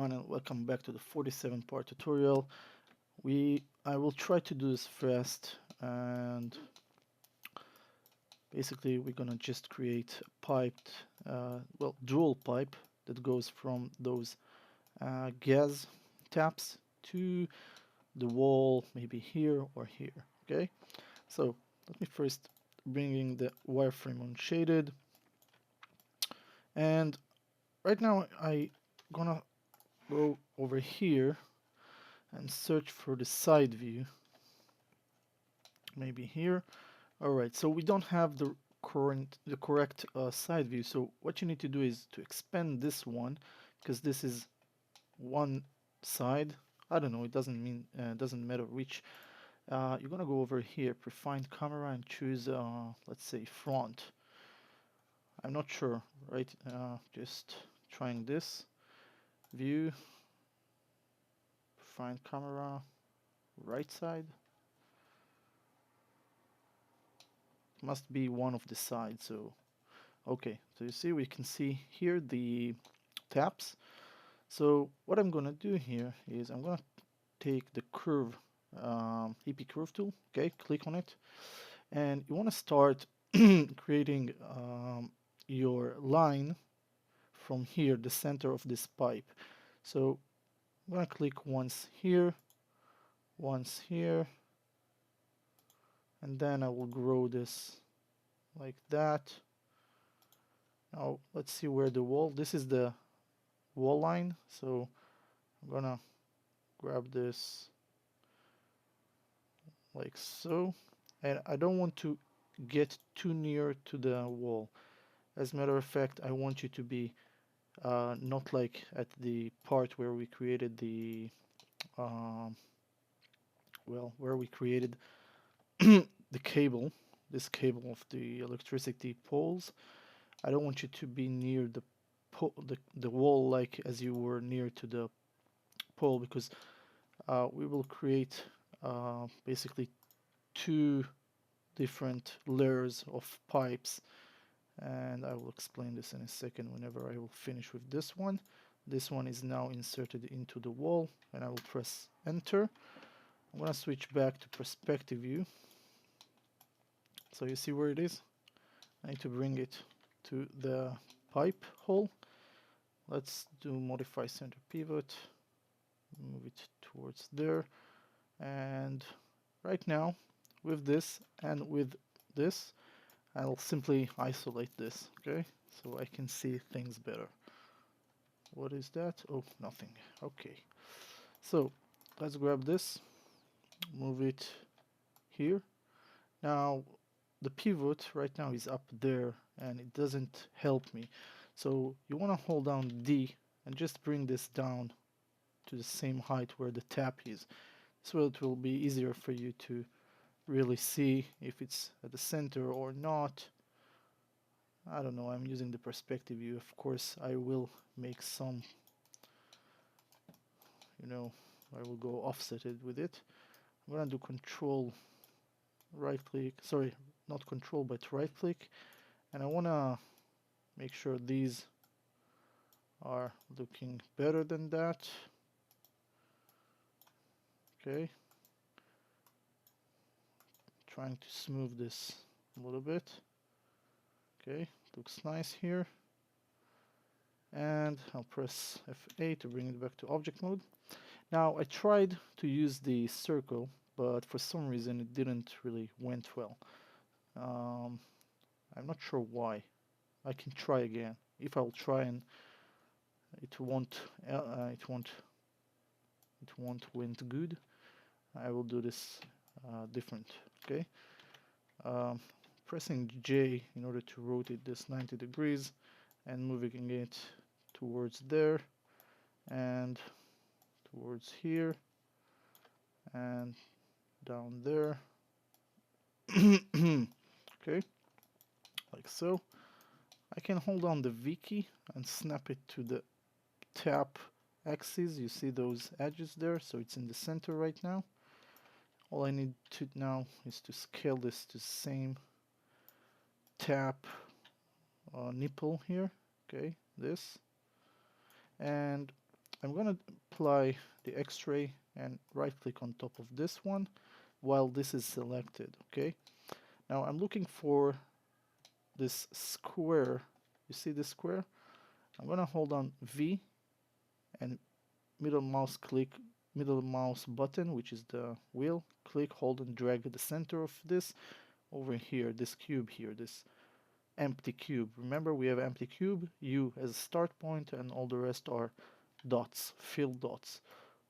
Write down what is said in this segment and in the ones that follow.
everyone, and welcome back to the 47-part tutorial. I will try to do this fast, and basically we're gonna just create a piped, dual pipe that goes from those gas taps to the wall, maybe here or here. Okay, so let me first bring in the wireframe unshaded, and right now I gonna go over here and search for the side view, maybe here. All right, so we don't have the correct side view. So what you need to do is to expand this one, because this is one side. I don't know, it doesn't matter which. You're gonna go over here, prefine camera, and choose let's say front. I'm not sure, right? Just trying this view, prefine camera, right side. Must be one of the sides. So okay, so you see, we can see here the tabs. So what I'm gonna do here is I'm gonna take the curve, EP curve tool. Okay, click on it, and you want to start creating your line from here, the center of this pipe. So I'm gonna click once here, and then I will grow this like that. Now let's see where the wall. This is the wall line, so I'm gonna grab this like so, and I don't want to get too near to the wall. As a matter of fact, I want you to be not like at the part where we created the um, where we created the cable, this cable of the electricity poles. I don't want you to be near the wall like as you were near to the pole, because we will create basically two different layers of pipes, and I will explain this in a second whenever I will finish with this one. This one is now inserted into the wall, and I will press enter. I'm gonna switch back to perspective view. So you see where it is? I need to bring it to the pipe hole. Let's do modify center pivot, move it towards there, and right now with this and with this I'll simply isolate this, okay, so I can see things better. What is that? Oh, nothing. Okay, so let's grab this, move it here. Now the pivot right now is up there and it doesn't help me, so you want to hold down D and just bring this down to the same height where the tap is. So it will be easier for you to really see if it's at the center or not. I don't know, I'm using the perspective view. Of course I will make some, I will go offsetted with it. I'm gonna do control right click, sorry, not control but right click, and I wanna make sure these are looking better than that. Okay, trying to smooth this a little bit. Okay, looks nice here, and I'll press F8 to bring it back to object mode. Now I tried to use the circle, but for some reason it didn't really went well. I'm not sure why. I can try again. If I'll try and it won't went good, I will do this different. Okay, um, pressing J in order to rotate this 90 degrees and moving it towards there and towards here and down there. Okay, like so. I can hold on the V key and snap it to the tap axis. You see those edges there, so it's in the center right now. All I need to now is to scale this to the same tap nipple here. Okay, this, and I'm gonna apply the X-ray and right click on top of this one while this is selected. Okay, now I'm looking for this square. You see this square? I'm gonna hold on V and middle mouse click, middle mouse button, which is the wheel, click, hold and drag the center of this over here, this cube here, this empty cube. Remember, we have empty cube, U as a start point, and all the rest are dots, fill dots,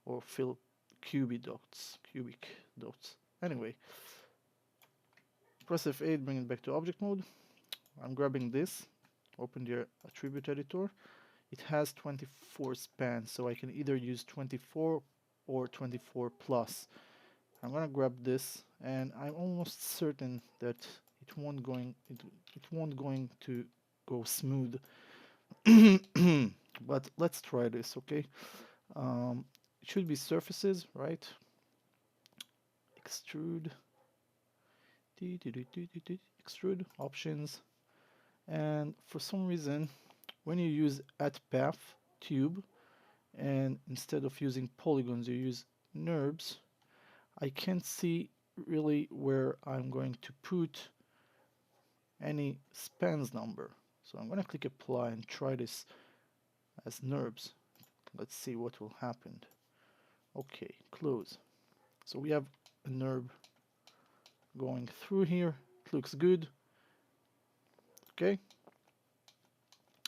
or fill cubic dots. Anyway, press F8, bring it back to object mode. I'm grabbing this, open the attribute editor. It has 24 span, so I can either use 24 or 24 plus. I'm gonna grab this, and I'm almost certain that it won't going to go smooth. But let's try this, okay? It should be surfaces, right? Extrude, extrude options, and for some reason, when you use at path tube, and instead of using polygons, you use NURBS, I can't see really where I'm going to put any spans number. So I'm going to click apply and try this as NURBS. Let's see what will happen. Okay, close. So we have a NURB going through here. It looks good. Okay.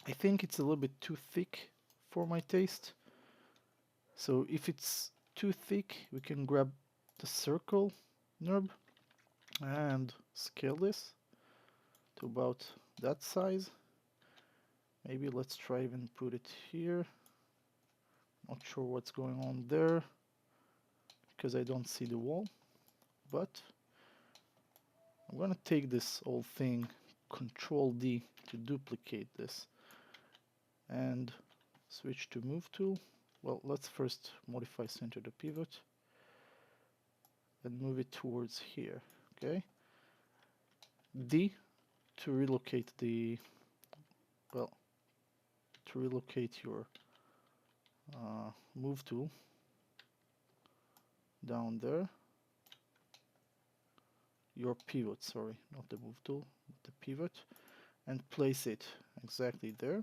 I think it's a little bit too thick for my taste. So if it's too thick, we can grab the circle NURB and scale this to about that size. Maybe let's try even put it here. Not sure what's going on there because I don't see the wall, but I'm gonna take this whole thing, Control D to duplicate this and switch to move tool. Well, let's first modify center to pivot and move it towards here. Okay, D to relocate the, well, to relocate your move tool down there, your pivot, sorry, not the move tool, the pivot, and place it exactly there.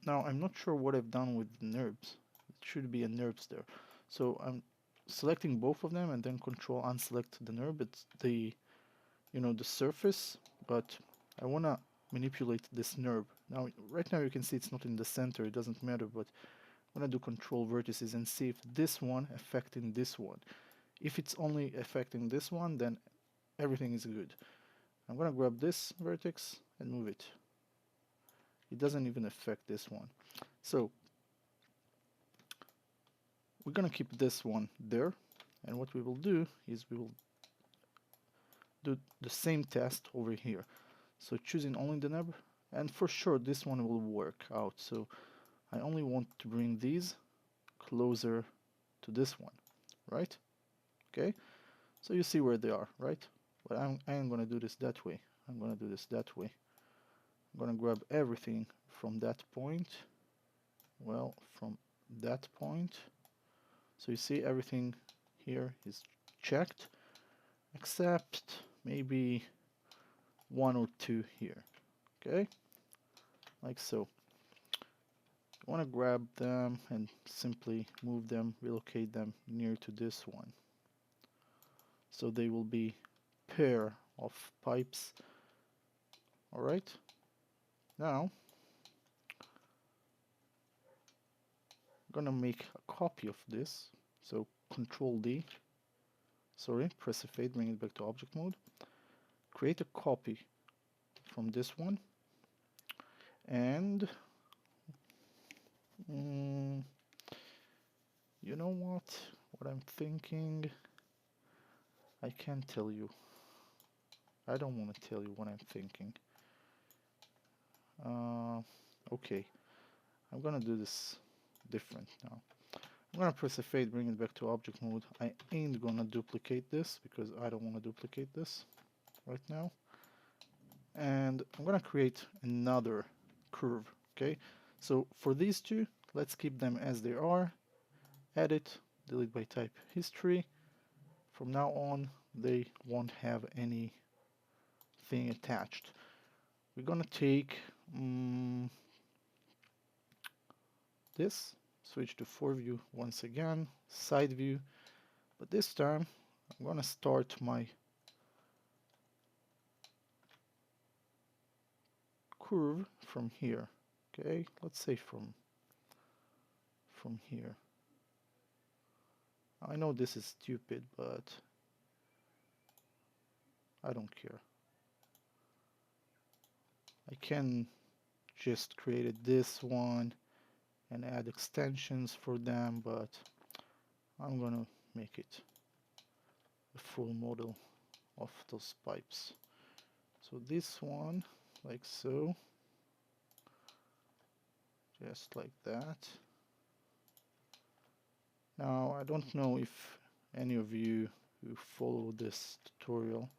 Now I'm not sure what I've done with the NURBS. It should be a NURBS there. So I'm selecting both of them and then control unselect the NURB. It's the, you know, the surface, but I wanna manipulate this NURB. Now right now you can see it's not in the center, it doesn't matter, but I'm gonna do control vertices and see if this one affecting this one. If it's only affecting this one, then everything is good. I'm gonna grab this vertex and move it. It doesn't even affect this one. So we're gonna keep this one there, and what we will do is we will do the same test over here. So choosing only the nub, and for sure this one will work out. So I only want to bring these closer to this one, right? Okay, so you see where they are, right? But I am gonna do this that way. I'm gonna do this that way. I'm gonna grab everything from that point, well, from that point. So you see everything here is checked, except maybe one or two here, okay? Like so. I want to grab them and simply move them, relocate them near to this one. So they will be pair of pipes. Alright, now I'm gonna make a copy of this. So Control D, sorry, press F8, bring it back to object mode. Create a copy from this one, and you know what I'm thinking? I can't tell you. I don't want to tell you what I'm thinking. Okay, I'm gonna do this different now. I'm gonna press F8, bring it back to object mode. I ain't gonna duplicate this because I don't want to duplicate this right now. And I'm gonna create another curve, okay? So for these two, Let's keep them as they are. Edit, delete by type history. From now on, they won't have anything attached. We're gonna take this, switch to foreview once again, side view, but this time I'm gonna start my curve from here. Okay, let's say from here. I know this is stupid, but I don't care. I can just create this one and add extensions for them, but I'm gonna make it a full model of those pipes. So this one, like so, just like that. Now, I don't know if any of you who follow this tutorial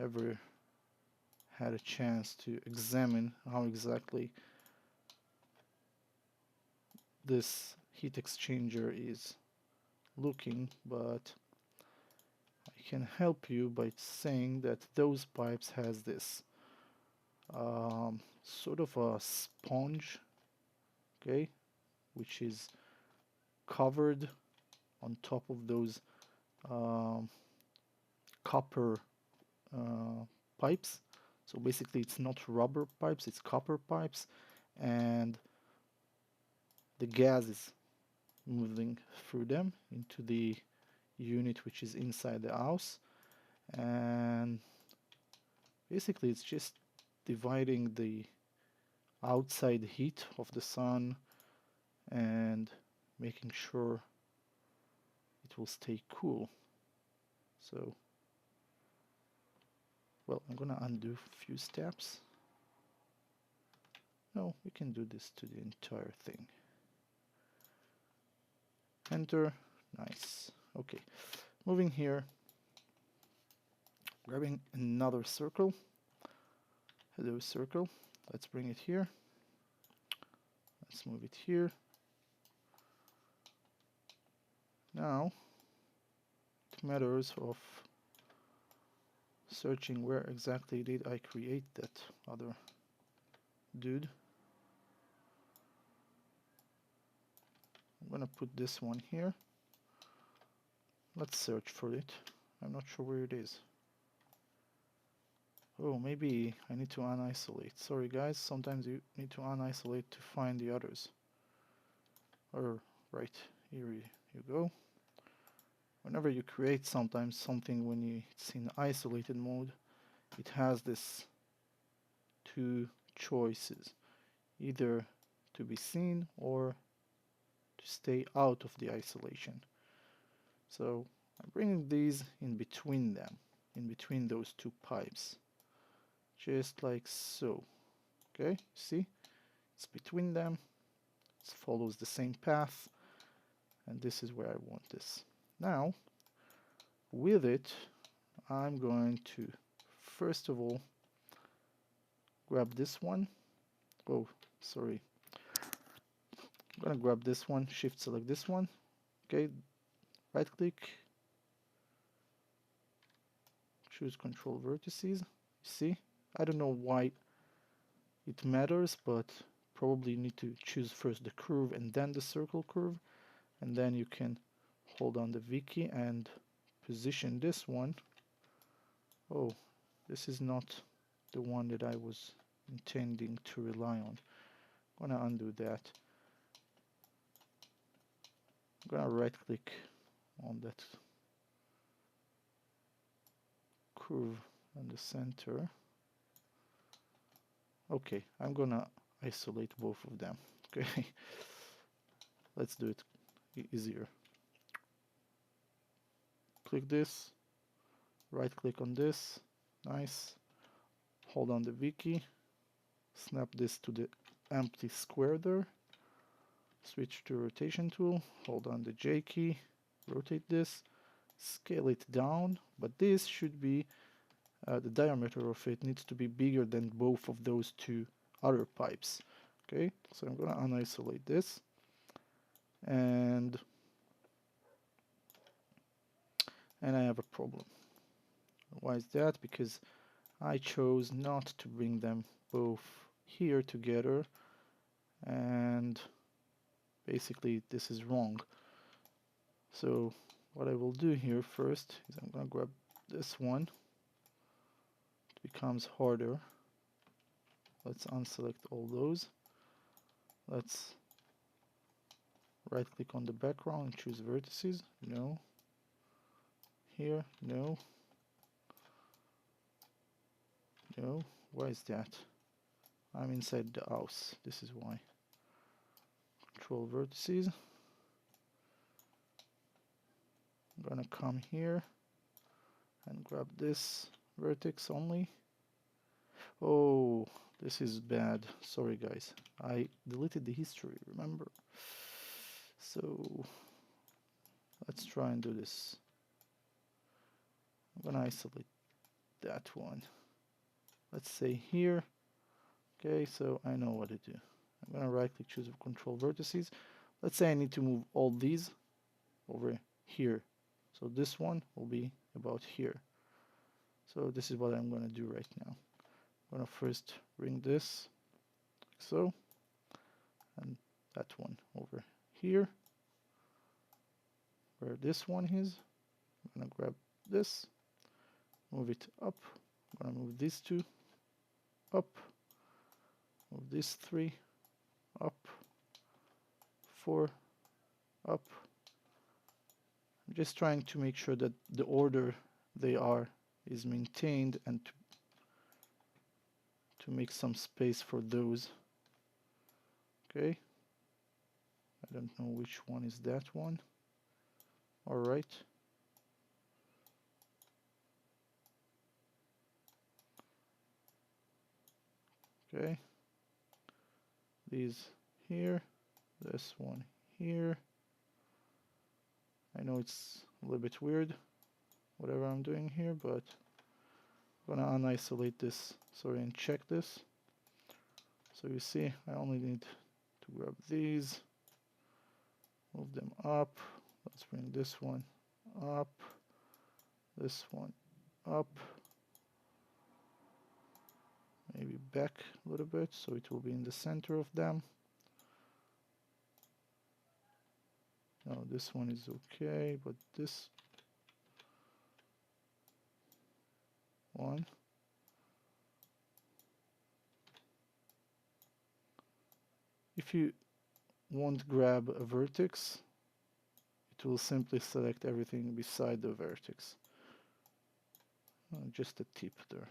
ever had a chance to examine how exactly this heat exchanger is looking, but I can help you by saying that those pipes has this sort of a sponge, okay, which is covered on top of those um, copper pipes. So basically it's not rubber pipes, it's copper pipes, and the gas is moving through them into the unit which is inside the house, and basically it's just dividing the outside heat of the sun and making sure it will stay cool. So, well, I'm gonna undo a few steps. No, we can do this to the entire thing. Enter. Nice. Okay, moving here, grabbing another circle. Hello circle. Let's bring it here. Let's move it here. Now it matters of searching where exactly did I create that other dude. I'm gonna put this one here. Let's search for it. I'm not sure where it is. Oh, maybe I need to unisolate. Sorry guys, sometimes you need to unisolate to find the others. Or right, here you go. Whenever you create sometimes something when it's in isolated mode, it has this two choices, either to be seen or to stay out of the isolation. So I'm bringing these in between them, in between those two pipes, just like so. Okay, see, it's between them, it follows the same path, and this is where I want this. Now with it, I'm going to first of all grab this one. Oh, sorry, I'm gonna grab this one, shift select this one. Okay, right click, choose control vertices. See, I don't know why it matters, but probably you need to choose first the curve and then the circle curve, and then you can hold on the V key and position this one. Oh, this is not the one that I was intending to rely on. I'm gonna undo that. I'm gonna right click on that curve in the center. Okay, I'm gonna isolate both of them. Okay, let's do it easier. Click this, right click on this, nice. Hold on the V key, snap this to the empty square there, switch to rotation tool, hold on the J key, rotate this, scale it down, but this should be the diameter of it needs to be bigger than both of those two other pipes. Okay, so I'm gonna unisolate this, and I have a problem. Why is that? Because I chose not to bring them both here together, and basically this is wrong. So what I will do here first is I'm gonna grab this one. It becomes harder. Let's unselect all those. Let's right click on the background and choose vertices. No. Here, no. No. Why is that? I'm inside the house. This is why. Control vertices. I'm gonna come here and grab this vertex only. Oh, this is bad. Sorry guys. I deleted the history, remember? So let's try and do this. I'm gonna isolate that one. Let's say here. Okay, so I know what to do. I'm gonna right click, choose control vertices. Let's say I need to move all these over here. So this one will be about here. So this is what I'm gonna do right now. I'm gonna first bring this like so, and that one over here where this one is. I'm gonna grab this, move it up. I'm gonna move these two up, move these three up, 4 up. I'm just trying to make sure that the order they are is maintained, and to make some space for those. Okay, I don't know which one is that one. All right. Okay, these here, this one here. I know it's a little bit weird whatever I'm doing here, but I'm gonna unisolate this, sorry, and check this. So you see I only need to grab these, move them up. Let's bring this one up, this one up, maybe back a little bit so it will be in the center of them. No, this one is okay, but this one, if you won't grab a vertex, it will simply select everything beside the vertex. Just a tip there.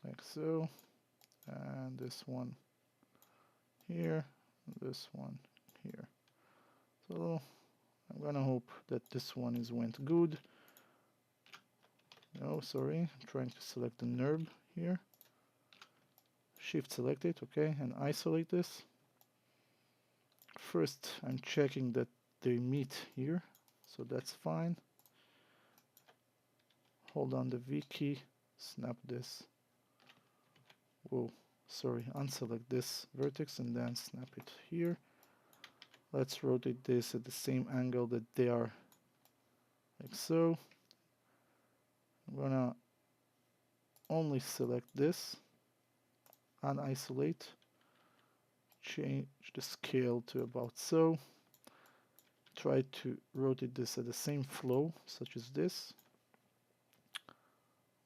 Like so. And this one here, this one here. So I'm gonna hope that this one went good. No, sorry, I'm trying to select the NURB here. Shift select it, okay, and isolate this. First, I'm checking that they meet here, so that's fine. Hold on the V key, snap this. Whoa, sorry, unselect this vertex and then snap it here. Let's rotate this at the same angle that they are, like so. I'm gonna only select this, unisolate, change the scale to about so. Try to rotate this at the same flow, such as this.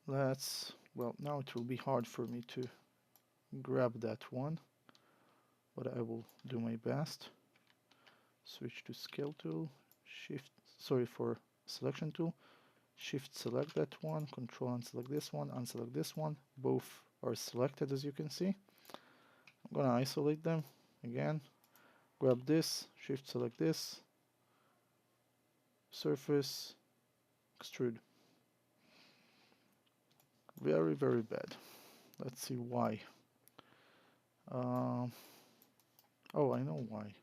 Well, now it will be hard for me to grab that one, but I will do my best. Switch to scale tool, for selection tool, shift select that one, control unselect this one, unselect this one. Both are selected, as you can see. I'm gonna isolate them again, grab this, shift select this, surface, extrude. Very, very bad. Let's see why. Oh, I know why.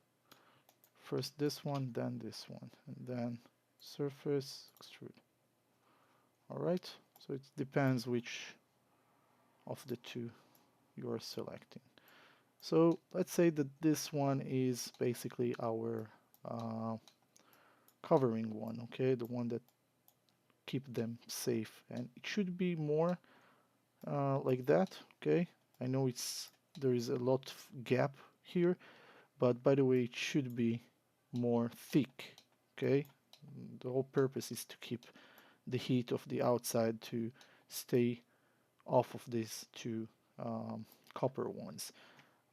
First this one, then this one, and then surface, extrude. All right, so it depends which of the two you are selecting. So let's say that this one is basically our uh, covering one, okay, the one that keep them safe, and it should be more like that, okay. I know there is a lot of gap here, but by the way, it should be more thick, okay. The whole purpose is to keep the heat of the outside to stay off of these two copper ones.